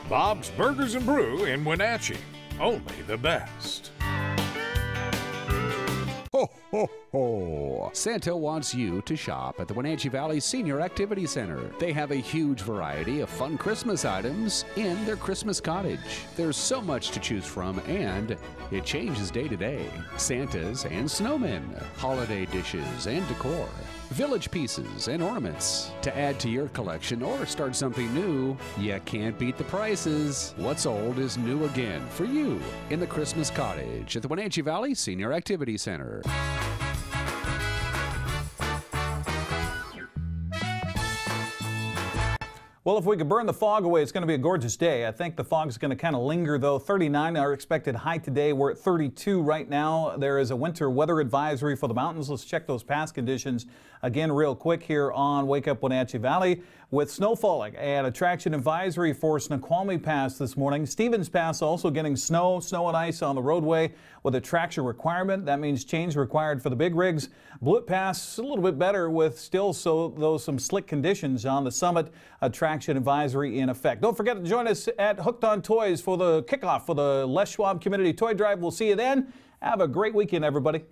Bob's Burgers and Brew in Wenatchee. Only the best. Ho, ho, ho! Santa wants you to shop at the Wenatchee Valley Senior Activity Center. They have a huge variety of fun Christmas items in their Christmas cottage. There's so much to choose from, and it changes day to day. Santas and snowmen, holiday dishes and decor, village pieces and ornaments. To add to your collection or start something new, you can't beat the prices. What's old is new again for you in the Christmas cottage at the Wenatchee Valley Senior Activity Center. Well, if we could burn the fog away, it's going to be a gorgeous day. I think the fog's going to kind of linger, though. 39 are expected high today. We're at 32 right now. There is a winter weather advisory for the mountains. Let's check those past conditions again real quick here on Wake Up Wenatchee Valley with snow falling and a traction advisory for Snoqualmie Pass this morning. Stevens Pass also getting snow and ice on the roadway with a traction requirement. That means change required for the big rigs. Blewett Pass a little bit better with still though some slick conditions on the summit. A traction advisory in effect. Don't forget to join us at Hooked on Toys for the kickoff for the Les Schwab Community Toy Drive. We'll see you then. Have a great weekend, everybody.